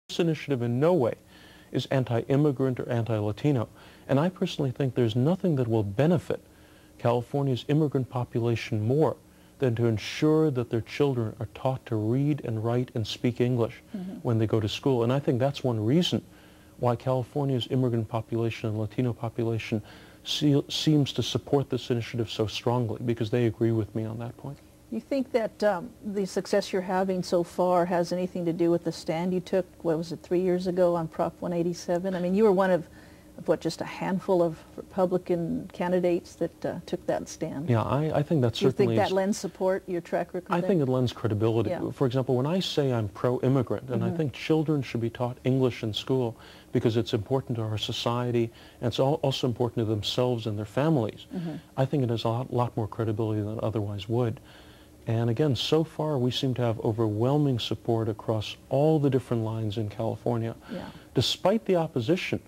This initiative in no way is anti-immigrant or anti-Latino, and I personally think there's nothing that will benefit California's immigrant population more than to ensure that their children are taught to read and write and speak English when they go to school. And I think that's one reason why California's immigrant population and Latino population seems to support this initiative so strongly, because they agree with me on that point. You think that the success you're having so far has anything to do with the stand you took, what was it, 3 years ago on Prop 187? I mean, you were one of what, just a handful of Republican candidates that took that stand. Yeah, I think that certainly You think that lends support, your track record? I think it lends credibility. Yeah. For example, when I say I'm pro-immigrant, and I think children should be taught English in school because it's important to our society, and it's also important to themselves and their families, I think it has a lot more credibility than it otherwise would. And again, so far we seem to have overwhelming support across all the different lines in California, despite the opposition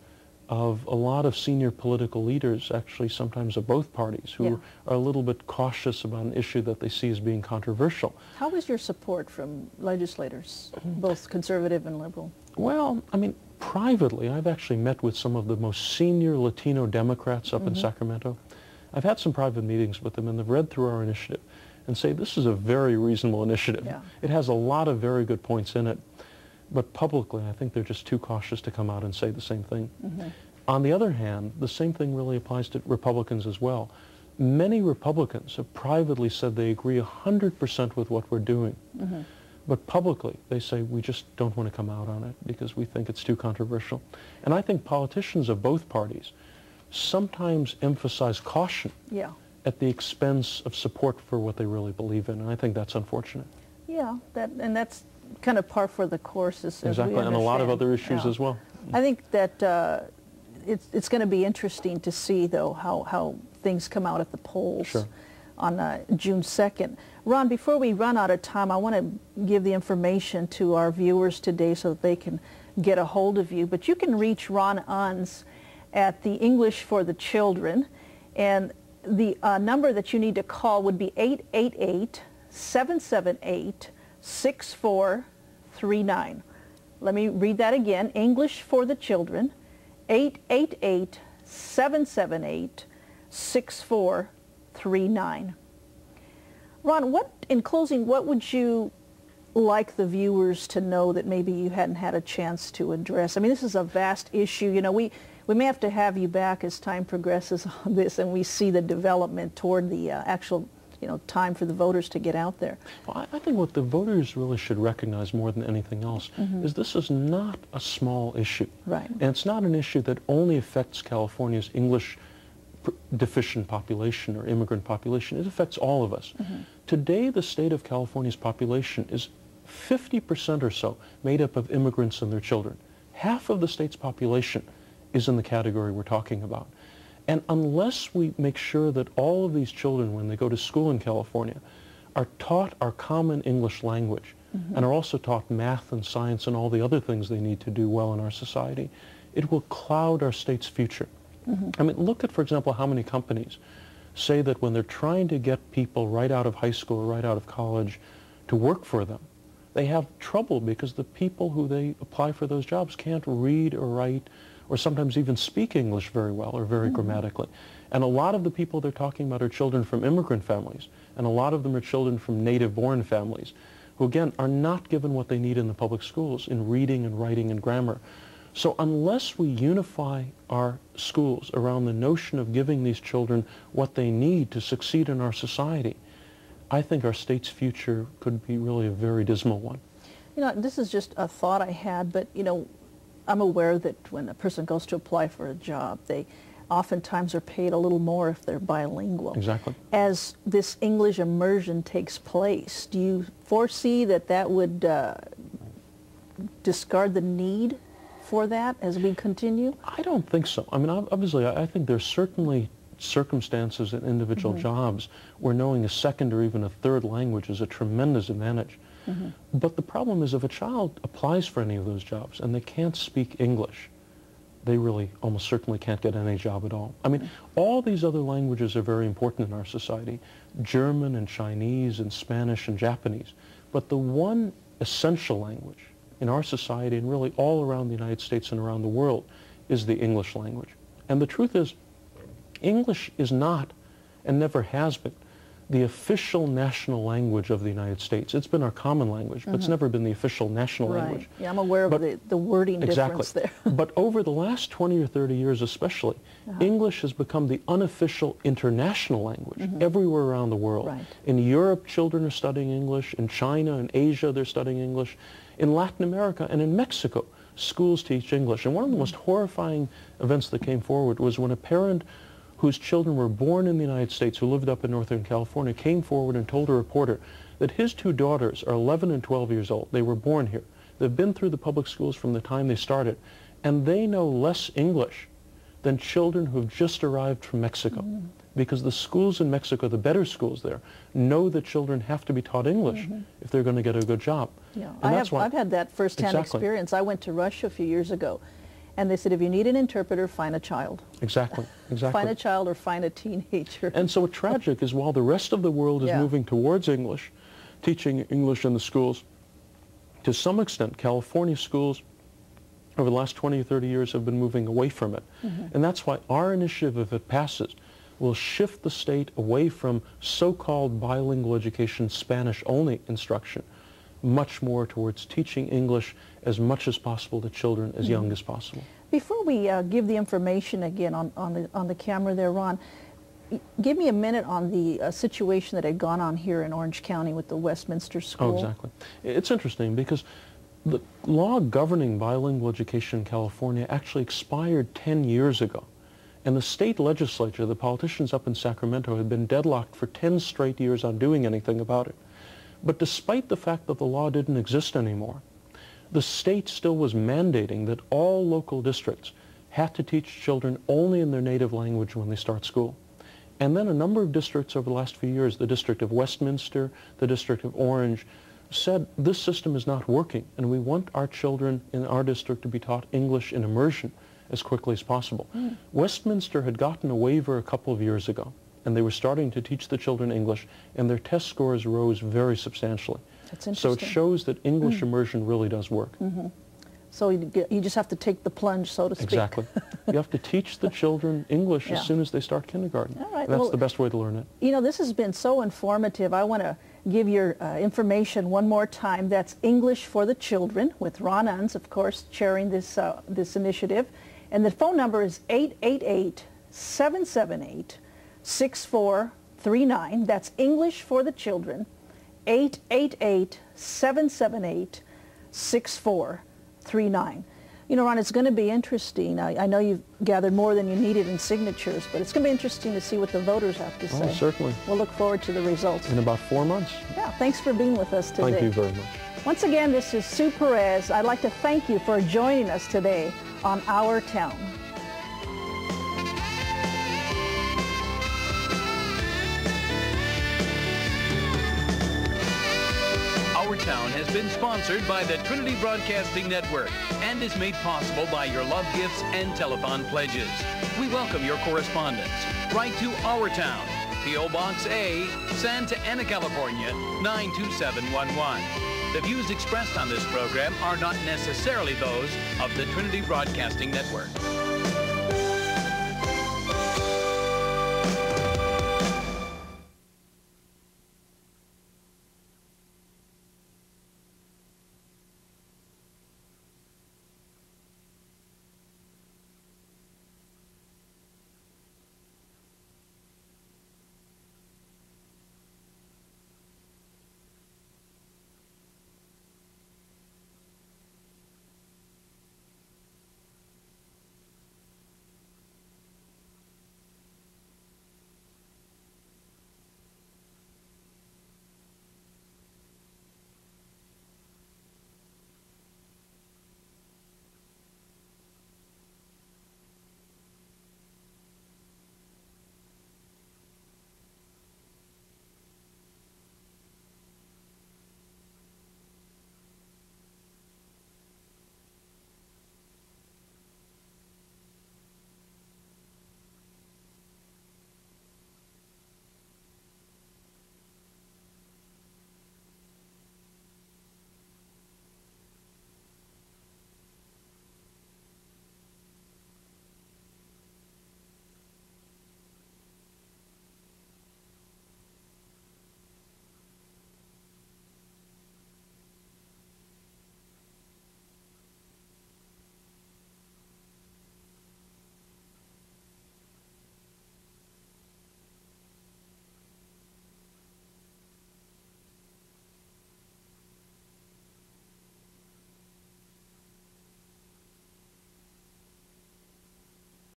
of a lot of senior political leaders, actually sometimes of both parties, who are a little bit cautious about an issue that they see as being controversial. How is your support from legislators, both conservative and liberal? Well, I mean, privately, I've actually met with some of the most senior Latino Democrats up in Sacramento. I've had some private meetings with them, and they've read through our initiative and say this is a very reasonable initiative. It has a lot of very good points in it. But publicly, I think they're just too cautious to come out and say the same thing. On the other hand, the same thing really applies to Republicans as well. Many Republicans have privately said they agree 100% with what we're doing. But publicly, they say we just don't want to come out on it because we think it's too controversial. And I think politicians of both parties sometimes emphasize caution at the expense of support for what they really believe in. And I think that's unfortunate. Yeah, and that's kind of par for the course, as we understand. And a lot of other issues as well. I think that it's going to be interesting to see, though, how things come out at the polls on June 2nd. Ron, before we run out of time, I want to give the information to our viewers today so that they can get a hold of you. But you can reach Ron Unz at the English for the Children, and the number that you need to call would be 888-778-6439. Let me read that again. English for the Children, 888-778-6439. Ron, in closing, what would you like the viewers to know that maybe you hadn't had a chance to address? I mean, this is a vast issue. You know, we may have to have you back as time progresses on this and we see the development toward the actual time for the voters to get out there. Well, I think what the voters really should recognize more than anything else is this is not a small issue. And it's not an issue that only affects California's English deficient population or immigrant population. It affects all of us. Today, the state of California's population is 50% or so made up of immigrants and their children. Half of the state's population is in the category we're talking about. And unless we make sure that all of these children, when they go to school in California, are taught our common English language and are also taught math and science and all the other things they need to do well in our society, it will cloud our state's future. I mean, look at, for example, how many companies say that when they're trying to get people right out of high school or right out of college to work for them, they have trouble because the people who they apply for those jobs can't read or write or sometimes even speak English very well or very grammatically. And a lot of the people they're talking about are children from immigrant families, and a lot of them are children from native-born families who, again, are not given what they need in the public schools in reading and writing and grammar. So unless we unify our schools around the notion of giving these children what they need to succeed in our society, I think our state's future could be really a very dismal one. You know, this is just a thought I had, but, I'm aware that when a person goes to apply for a job, they oftentimes are paid a little more if they're bilingual. Exactly. As this English immersion takes place, do you foresee that would discard the need for that as we continue? I don't think so. I mean, obviously, I think there's certainly circumstances in individual jobs where knowing a second or even a third language is a tremendous advantage. But the problem is if a child applies for any of those jobs and they can't speak English, they really almost certainly can't get any job at all. I mean, all these other languages are very important in our society, German and Chinese and Spanish and Japanese. But the one essential language in our society and really all around the United States and around the world is the English language. And the truth is, English is not, and never has been, the official national language of the United States. It's been our common language, but it's never been the official national language. Yeah, I'm aware of the wording difference there. But over the last 20 or 30 years especially, English has become the unofficial international language everywhere around the world. In Europe, children are studying English. In China and Asia, they're studying English. In Latin America and in Mexico, schools teach English. And one of the most horrifying events that came forward was when a parent whose children were born in the United States, who lived up in Northern California, came forward and told a reporter that his two daughters are 11 and 12 years old. They were born here. They've been through the public schools from the time they started, and they know less English than children who have just arrived from Mexico. Because the schools in Mexico, the better schools there, know that children have to be taught English if they're going to get a good job. Yeah, I've had that firsthand experience. I went to Russia a few years ago, and they said, if you need an interpreter, find a child. Exactly. Find a child or find a teenager. And so what's tragic is while the rest of the world is moving towards English, teaching English in the schools, to some extent, California schools over the last 20 or 30 years have been moving away from it. And that's why our initiative, if it passes, will shift the state away from so-called bilingual education, Spanish-only instruction, much more towards teaching English as much as possible to children as young as possible. Before we give the information again on the camera there, Ron, give me a minute on the situation that had gone on here in Orange County with the Westminster School. Oh, exactly. It's interesting because the law governing bilingual education in California actually expired 10 years ago. And the state legislature, the politicians up in Sacramento, had been deadlocked for 10 straight years on doing anything about it. But despite the fact that the law didn't exist anymore, the state still was mandating that all local districts had to teach children only in their native language when they start school. And then a number of districts over the last few years, the District of Westminster, the District of Orange, said this system is not working and we want our children in our district to be taught English in immersion as quickly as possible. Westminster had gotten a waiver a couple of years ago, and they were starting to teach the children English, and their test scores rose very substantially. That's interesting. So it shows that English immersion really does work. So you just have to take the plunge, so to speak. Exactly. You have to teach the children English as soon as they start kindergarten. All right. That's the best way to learn it. You know, this has been so informative. I want to give your information one more time. That's English for the Children, with Ron Unz, of course, chairing this, this initiative. And the phone number is 888-778-6439. That's English for the Children, 888-778-6439. You know, Ron, it's going to be interesting. I know you've gathered more than you needed in signatures, but it's going to be interesting to see what the voters have to say. Oh, certainly. We'll look forward to the results. In about 4 months. Yeah, thanks for being with us today. Thank you very much. Once again, this is Sue Perez. I'd like to thank you for joining us today on Our Town. Our Town has been sponsored by the Trinity Broadcasting Network and is made possible by your love gifts and telethon pledges. We welcome your correspondence. Write to Our Town, P.O. Box A, Santa Ana, California, 92711. The views expressed on this program are not necessarily those of the Trinity Broadcasting Network.